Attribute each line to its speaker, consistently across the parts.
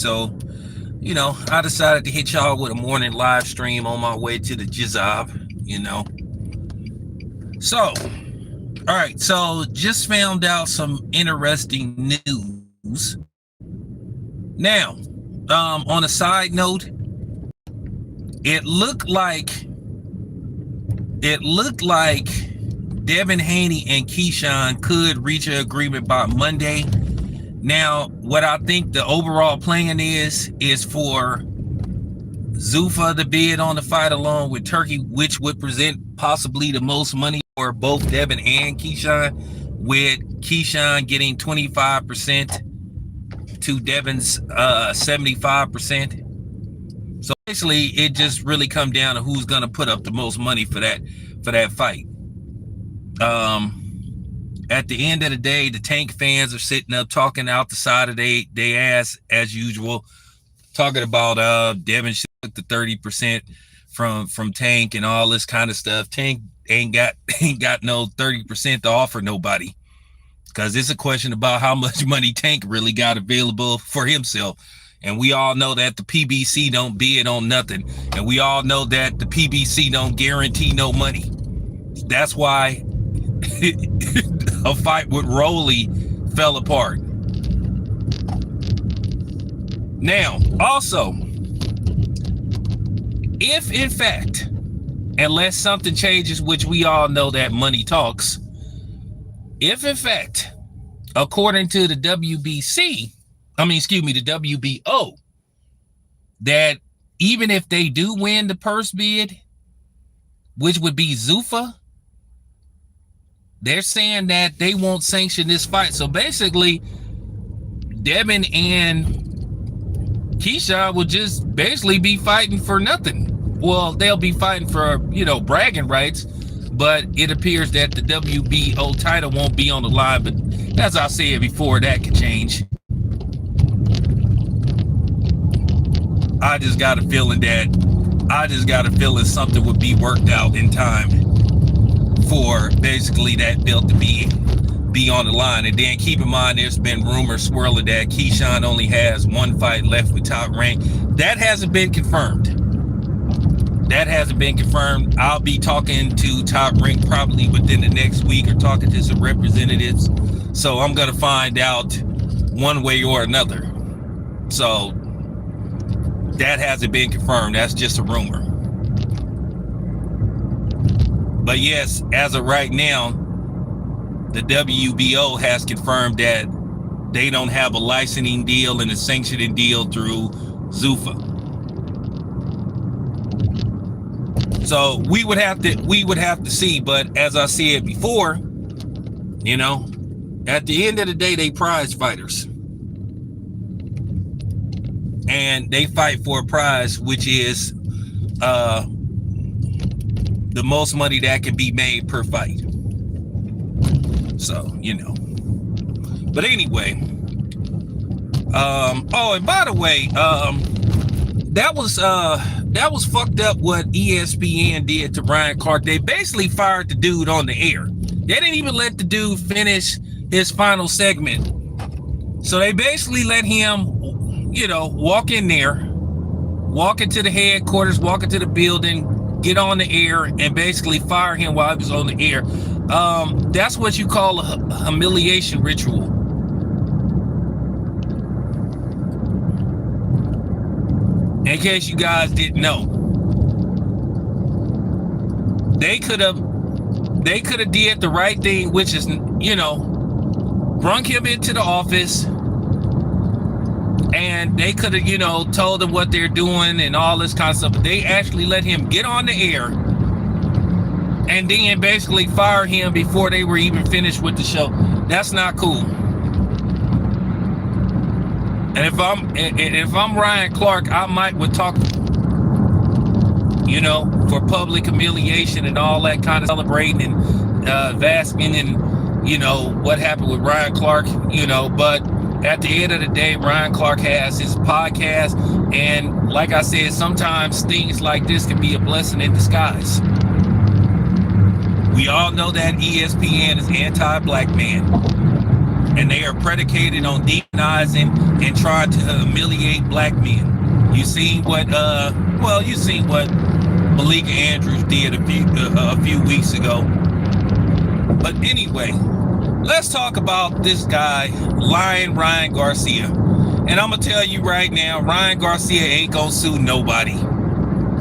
Speaker 1: So, I decided to hit y'all with a morning live stream on my way to the job. So, all right. So, just found out some interesting news. Now, on a side note, it looked like Devin Haney and Keyshawn could reach an agreement by Monday. Now, what I think the overall plan is for Zuffa to bid on the fight along with Turkey, which would present possibly the most money for both Devin and Keyshawn, with Keyshawn getting 25% to Devin's 75%. So basically, it just really come down to who's going to put up the most money for that fight. At the end of the day, the Tank fans are sitting up talking out the side of their ass as usual, talking about Devin should took the 30% from Tank and all this kind of stuff. Tank ain't got no 30% to offer nobody, because it's a question about how much money Tank really got available for himself. And we all know that the PBC don't bid on nothing. And we all know that the PBC don't guarantee no money. That's why a fight with Rolly fell apart. Now, also, if in fact, unless something changes, which we all know that money talks, if in fact, according to the the WBO, that even if they do win the purse bid, which would be Zuffa, they're saying that they won't sanction this fight. So basically, Devin and Keyshawn will just basically be fighting for nothing. Well, they'll be fighting for, bragging rights, but it appears that the WBO title won't be on the line. But as I said before, that could change. I just got a feeling something would be worked out in time for basically that belt to be on the line. And then keep in mind, there's been rumors swirling that Keyshawn only has one fight left with Top Rank. That hasn't been confirmed. I'll be talking to Top Rank probably within the next week, or talking to some representatives. So I'm going to find out one way or another. So that hasn't been confirmed. That's just a rumor. But yes, as of right now, the WBO has confirmed that they don't have a licensing deal and a sanctioning deal through Zuffa. So we would have to see. But as I said before, at the end of the day, they prize fighters. And they fight for a prize, which is the most money that can be made per fight. So, But anyway, and by the way, that was fucked up what ESPN did to Ryan Clark. They basically fired the dude on the air. They didn't even let the dude finish his final segment. So they basically let him, walk in there, walk into the headquarters, walk into the building, get on the air, and basically fire him while he was on the air. That's what you call a humiliation ritual. In case you guys didn't know, they could have did the right thing, which is, brung him into the office, and they could have, told him what they're doing and all this kind of stuff. But they actually let him get on the air and then basically fire him before they were even finished with the show. That's not cool. And if I'm Ryan Clark, I would talk, for public humiliation and all that kind of celebrating and basking and what happened with Ryan Clark, but at the end of the day, Ryan Clark has his podcast, and like I said, sometimes things like this can be a blessing in disguise. We all know that ESPN is anti-black man, and they are predicated on demonizing demonizing and trying to humiliate black men. You seen what Malika Andrews did a few weeks ago. But anyway, let's talk about this guy, Ryan Garcia. And I'm gonna tell you right now, Ryan Garcia ain't gonna sue nobody.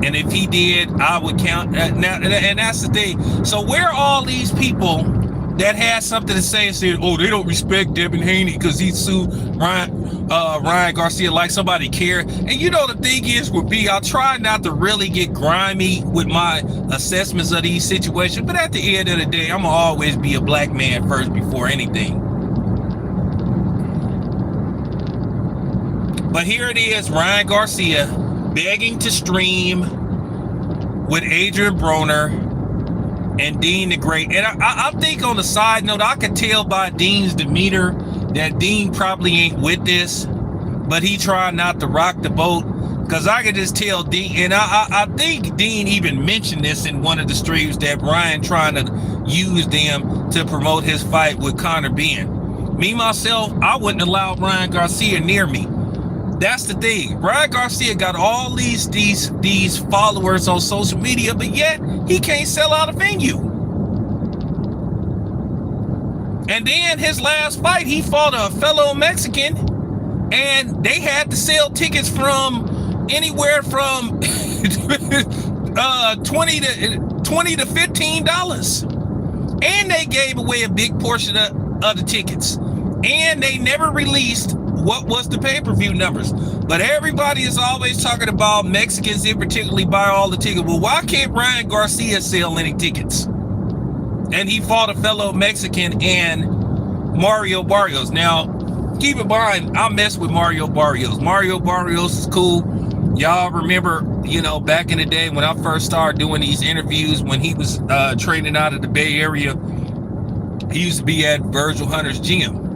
Speaker 1: And if he did, I would count. And that's the thing. So where are all these people that had something to say and said, oh, they don't respect Devin Haney because he sued Ryan Garcia, like somebody care? And you know, the thing is with me, I try not to really get grimy with my assessments of these situations, but at the end of the day, I'm gonna always be a black man first before anything. But here it is, Ryan Garcia begging to stream with Adrian Broner and Dean the Great. And I think on the side note, I could tell by Dean's demeanor that Dean probably ain't with this, but he tried not to rock the boat, because I could just tell Dean, and I think Dean even mentioned this in one of the streams, that Ryan trying to use them to promote his fight with Conor Ben. Me, myself, I wouldn't allow Ryan Garcia near me. That's the thing. Ryan Garcia got all these followers on social media, but yet he can't sell out a venue. And then his last fight, he fought a fellow Mexican, and they had to sell tickets from anywhere from $20 to $15, and they gave away a big portion of the tickets, and they never released what was the pay-per-view numbers. But everybody is always talking about Mexicans in particularly buy all the tickets. Well, why can't Ryan Garcia sell any tickets? And he fought a fellow Mexican and Mario Barrios. Now, keep in mind, I mess with Mario Barrios. Mario Barrios is cool. Y'all remember, you know, back in the day when I first started doing these interviews, when he was training out of the Bay Area, he used to be at Virgil Hunter's gym.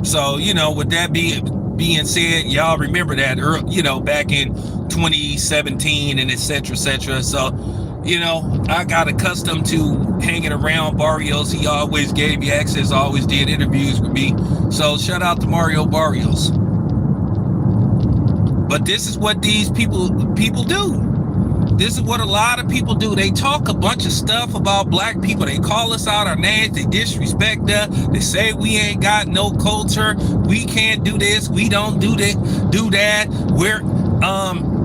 Speaker 1: So, you know, with that being said, y'all remember that, you know, back in 2017 and et cetera, et cetera. So, you know, I got accustomed to hanging around Barrios. He always gave me access, always did interviews with me. So shout out to Mario Barrios. But this is what these people do. This is what a lot of people do. They talk a bunch of stuff about black people. They call us out our names. They disrespect us. They say we ain't got no culture. We can't do this. We don't do that. We're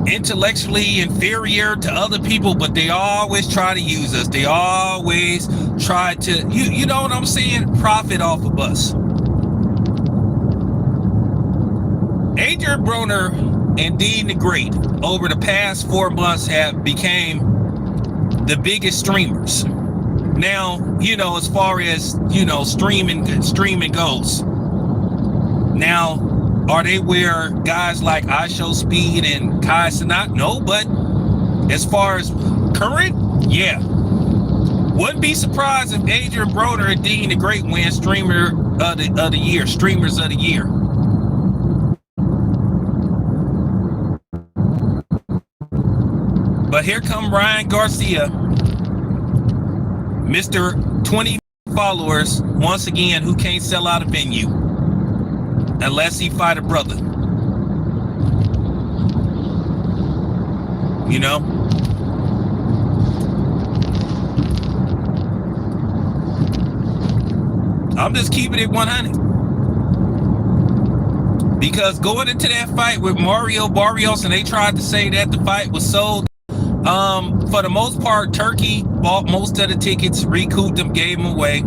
Speaker 1: intellectually inferior to other people, but they always try to use us. They always try to, you know what I'm saying, profit off of us. Adrian Broner and Dean the Great over the past 4 months have became the biggest streamers. Now, you know, as far as, you know, streaming goes. Now, are they where guys like I Show Speed and Kai Cenat? No, but as far as current, yeah. Wouldn't be surprised if Adrian Broner and Dean the Great win streamers of the year. But here come Ryan Garcia, Mr. 20 followers, once again, who can't sell out a venue unless he fight a brother. You know? I'm just keeping it 100. Because going into that fight with Mario Barrios, and they tried to say that the fight was sold, for the most part, Turkey bought most of the tickets, recouped them, gave them away.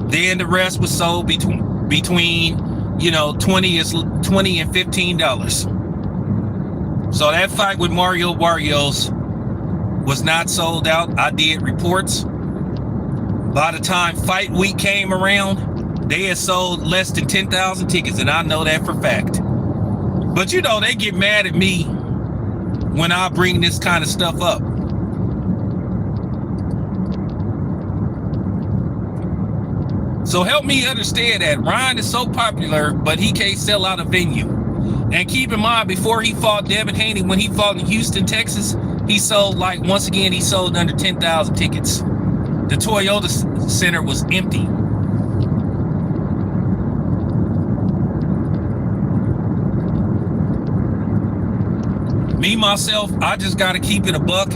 Speaker 1: Then the rest was sold between you know, $20 and $15. So that fight with Mario Barrios was not sold out. I did reports. By the time fight week came around, they had sold less than 10,000 tickets, and I know that for fact. But you know, they get mad at me when I bring this kind of stuff up. So help me understand that Ryan is so popular, but he can't sell out a venue. And keep in mind, before he fought Devin Haney, when he fought in Houston, Texas, he sold, like, once again, he sold under 10,000 tickets. The Toyota Center was empty. me, myself, I just got to keep it a buck.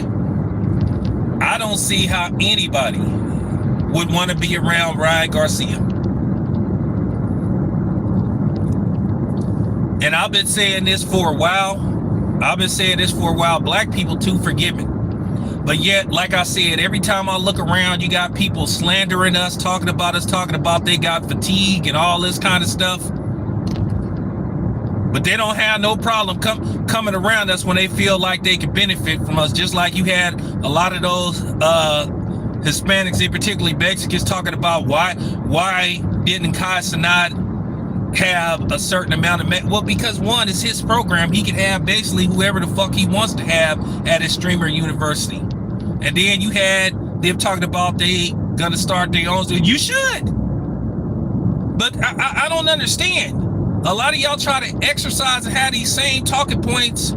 Speaker 1: I don't see how anybody would want to be around Ryan Garcia. And I've been saying this for a while. Black people too forgiving. But yet, like I said, every time I look around, you got people slandering us, talking about they got fatigue and all this kind of stuff. But they don't have no problem coming around us when they feel like they can benefit from us. Just like you had a lot of those Hispanics, and particularly Mexicans, talking about why didn't Kai Cenat have a certain amount of well, because one, is his program. He can have basically whoever the fuck he wants to have at his streamer university. And then you had them talking about they gonna start their own. You should. But I don't understand. A lot of y'all try to exercise and have these same talking points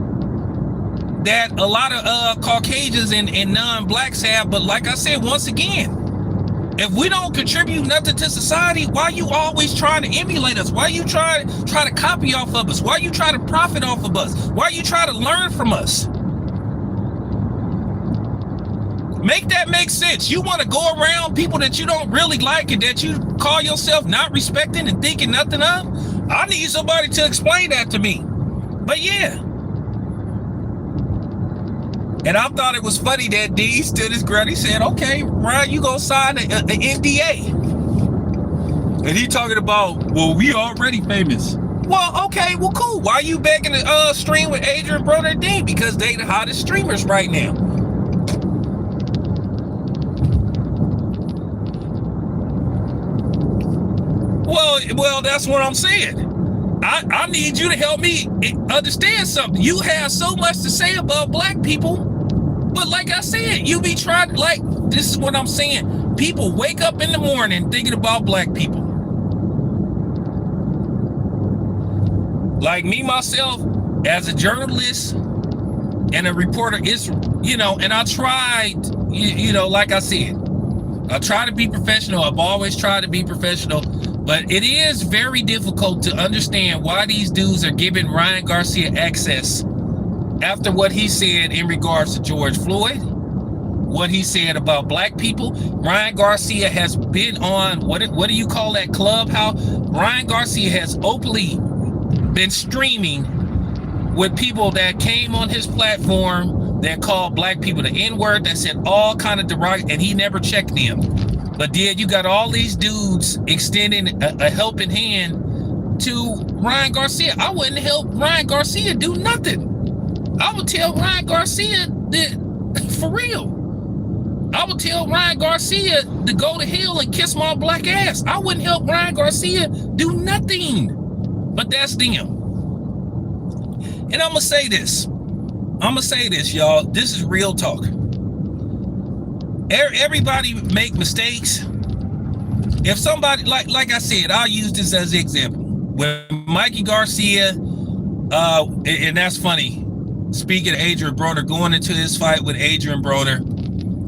Speaker 1: that a lot of Caucasians and non-blacks have. But like I said, once again, if we don't contribute nothing to society, why you always trying to emulate us? Why you try to copy off of us? Why you try to profit off of us? Why you try to learn from us? Make that make sense. You want to go around people that you don't really like and that you call yourself not respecting and thinking nothing of? I need somebody to explain that to me. But yeah. And I thought it was funny that D stood his ground. He said, okay, Ryan, you gonna sign the NDA. And he talking about, well, we already famous. Well, okay, well, cool. Why are you begging to stream with Adrian, Broner, and Dean? Because they the hottest streamers right now. Well, that's what I'm saying. I need you to help me understand something. You have so much to say about black people, but like I said, you be trying, like, this is what I'm saying. People wake up in the morning thinking about black people. Like me, myself, as a journalist and a reporter, it's, and I tried, like I said, I try to be professional. I've always tried to be professional. But it is very difficult to understand why these dudes are giving Ryan Garcia access after what he said in regards to George Floyd, what he said about black people. Ryan Garcia has been on, what do you call that, Clubhouse? Ryan Garcia has openly been streaming with people that came on his platform that called black people the N-word, that said all kind of derogatory, and he never checked them. But then you got all these dudes extending a helping hand to Ryan Garcia. I wouldn't help Ryan Garcia do nothing. I would tell Ryan Garcia that, for real. I would tell Ryan Garcia to go to hell and kiss my black ass. I wouldn't help Ryan Garcia do nothing. But that's them. And I'm going to say this, y'all. This is real talk. Everybody make mistakes. If somebody, like I said, I'll use this as an example. When Mikey Garcia, and that's funny, speaking of Adrian Broner, going into his fight with Adrian Broner,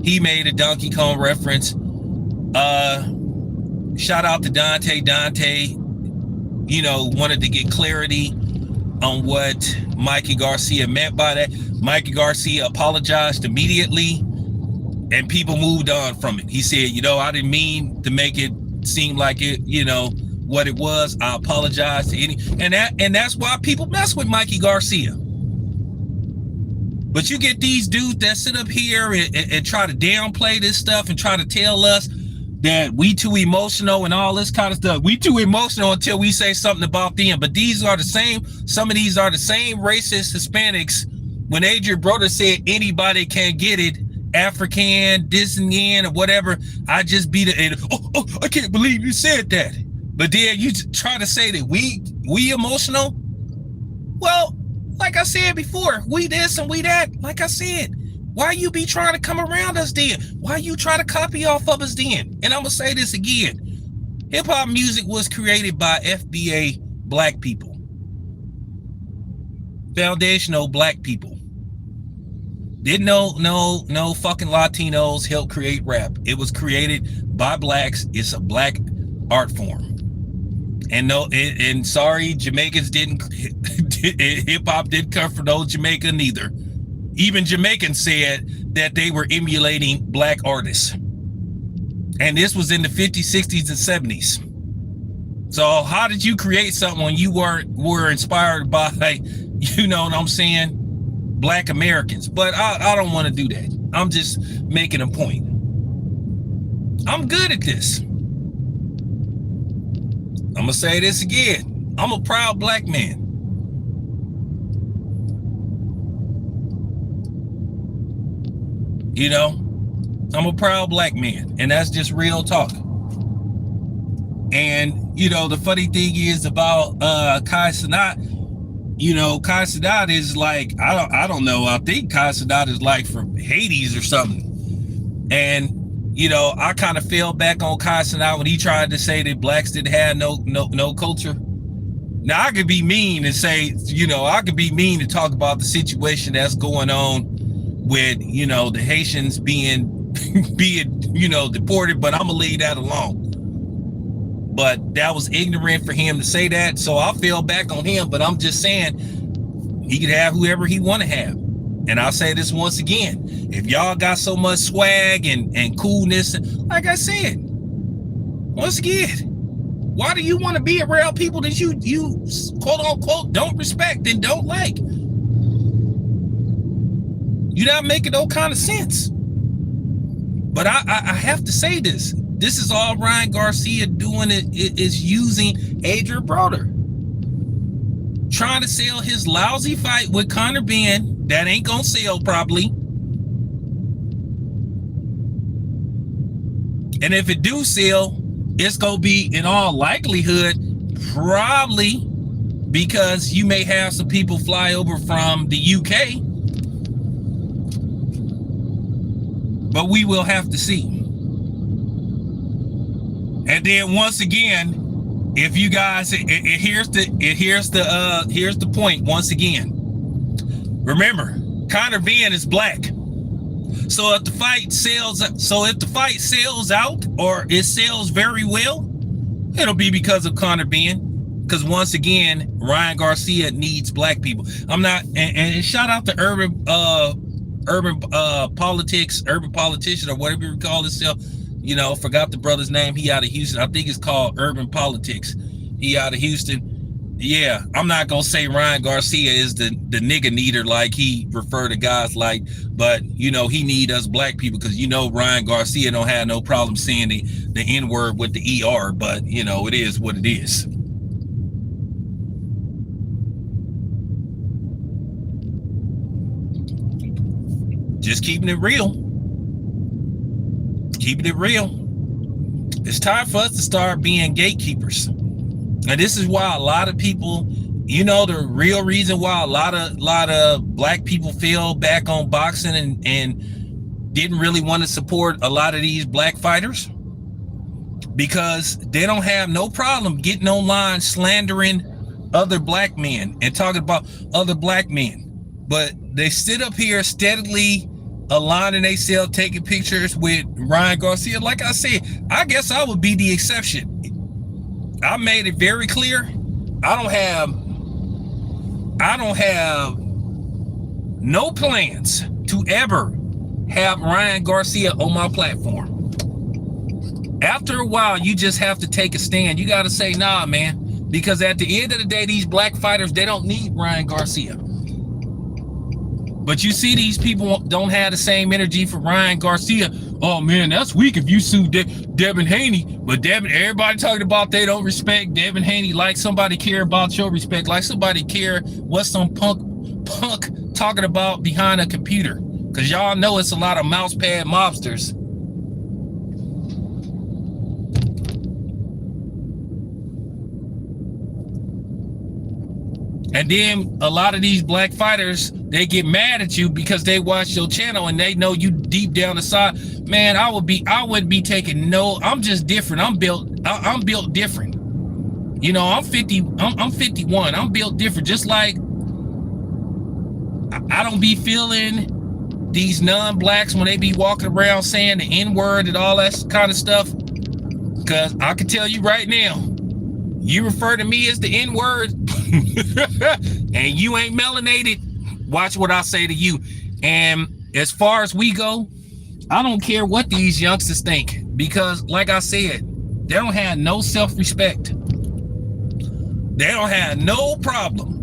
Speaker 1: he made a Donkey Kong reference. Shout out to Dante. Dante, wanted to get clarity on what Mikey Garcia meant by that. Mikey Garcia apologized immediately, and people moved on from it. He said, I didn't mean to make it seem like it, what it was. I apologize to any, and that's why people mess with Mikey Garcia. But you get these dudes that sit up here and try to downplay this stuff and try to tell us that we too emotional and all this kind of stuff. We too emotional until we say something about them. But some of these are the same racist Hispanics. When Adrian Broner said anybody can get it, African, this and yen, or whatever, I just beat it. Oh, I can't believe you said that. But then you try to say that we emotional. Well, like I said before, we this and we that. Like I said, why you be trying to come around us then? Why you try to copy off of us then? And I'm gonna say this again: hip hop music was created by FBA black people, foundational black people. Didn't no fucking Latinos help create rap. It was created by blacks. It's a black art form. And sorry, Jamaicans didn't, hip hop didn't come from those Jamaica neither. Even Jamaicans said that they were emulating black artists. And this was in the 50s, 60s, and 70s. So how did you create something when you were inspired by, you know what I'm saying, black Americans? But I don't want to do that. I'm just making a point. I'm good at this. I'm going to say this again. I'm a proud black man. You know, I'm a proud black man, and that's just real talk. And, you know, the funny thing is about Kai Cenat, you know, Kai Cenat is like, I don't know. I think Kai Cenat is like from Hades or something. And, you know, I kind of fell back on Kai Cenat when he tried to say that blacks didn't have no culture. Now, I could be mean and say, you know, I could be mean to talk about the situation that's going on with, you know, the Haitians being, you know, deported, but I'm gonna leave that alone. But that was ignorant for him to say that, so I fell back on him. But I'm just saying, he could have whoever he want to have. And I'll say this once again: if y'all got so much swag and coolness, like I said, once again, why do you want to be around people that you quote unquote don't respect and don't like? You're not making no kind of sense. But I have to say this. This is all Ryan Garcia doing is using Adrian Broner. Trying to sell his lousy fight with Conor Ben. That ain't gonna sell probably. And if it do sell, it's gonna be in all likelihood probably because you may have some people fly over from the UK. But we will have to see. And then once again, if you guys, here's the point once again. Remember, Conor Ben is black. So if the fight sells out or it sells very well, it'll be because of Conor Ben. Because once again, Ryan Garcia needs black people. I'm not, and shout out to urban politician, or whatever you call himself. You know, forgot the brother's name. He out of Houston. I think it's called Urban Politics. He out of Houston. Yeah, I'm not gonna say Ryan Garcia is the nigga needer like he refer to guys like, but you know, he need us black people, because you know Ryan Garcia don't have no problem saying the N-word with the ER, but you know, it is what it is. Just keeping it real. Keeping it real. It's time for us to start being gatekeepers. And this is why a lot of people, you know, the real reason why a lot of black people fell back on boxing and didn't really want to support a lot of these black fighters, because they don't have no problem getting online slandering other black men and talking about other black men. But they sit up here steadily aligning themselves, taking pictures with Ryan Garcia. Like I said, I guess I would be the exception. I made it very clear. I don't have no plans to ever have Ryan Garcia on my platform. After a while, you just have to take a stand. You got to say, nah, man, because at the end of the day, these black fighters, they don't need Ryan Garcia. But you see, these people don't have the same energy for Ryan Garcia. Oh man, that's weak if you sue Devin Haney. But everybody talking about they don't respect Devin Haney, like somebody care about your respect, like somebody care what some punk talking about behind a computer. Because y'all know it's a lot of mousepad mobsters. And then a lot of these black fighters, they get mad at you because they watch your channel and they know you deep down inside. Man, I wouldn't be taking no. I'm just different. I'm built different. You know, I'm 51. I'm built different. Just like I don't be feeling these non-blacks when they be walking around saying the N-word and all that kind of stuff. Because I can tell you right now, you refer to me as the N-word and you ain't melanated, watch what I say to you. And as far as we go, I don't care what these youngsters think, because like I said, they don't have no self-respect. They don't have no problem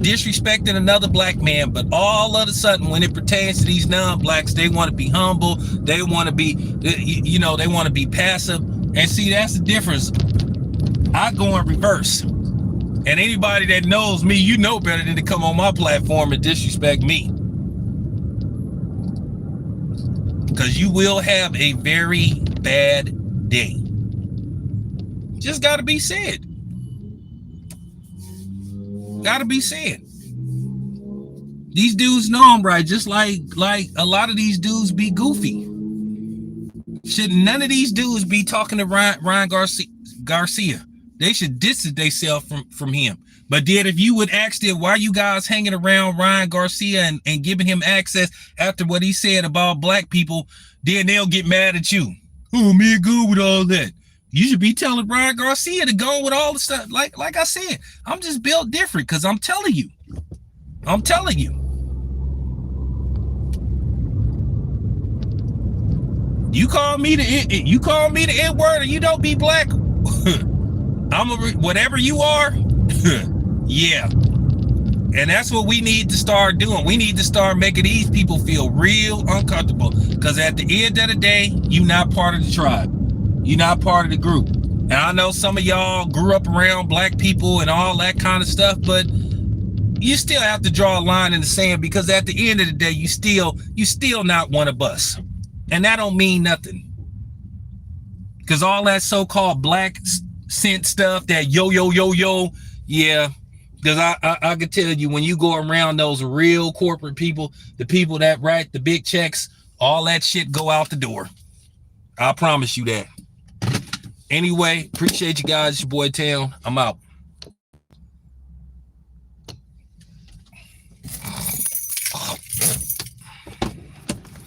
Speaker 1: disrespecting another black man, but all of a sudden when it pertains to these non-blacks, they want to be humble, they want to be, you know, they want to be passive. And see, that's the difference. I go in reverse. And anybody that knows me, you know better than to come on my platform and disrespect me, because you will have a very bad day. Just gotta be said. Gotta be said. These dudes know I'm right, just like a lot of these dudes be goofy. Should none of these dudes be talking to Ryan Garcia? They should distance themselves from him. But then if you would ask them, why you guys hanging around Ryan Garcia and giving him access after what he said about black people, then they'll get mad at you. Oh, me good with all that. You should be telling Ryan Garcia to go with all the stuff. Like I said, I'm just built different, because I'm telling you. You call me the N-word and you don't be black. Whatever you are. Yeah. And that's what we need to start doing. We need to start making these people feel real uncomfortable, because at the end of the day, you're not part of the tribe. You're not part of the group. And I know some of y'all grew up around black people and all that kind of stuff, but you still have to draw a line in the sand, because at the end of the day, you still not one of us. And that don't mean nothing. Because all that so-called black scent stuff, that yo, yeah. Because I can tell you, when you go around those real corporate people, the people that write the big checks, all that shit go out the door. I promise you that. Anyway, appreciate you guys. It's your boy Town. I'm out.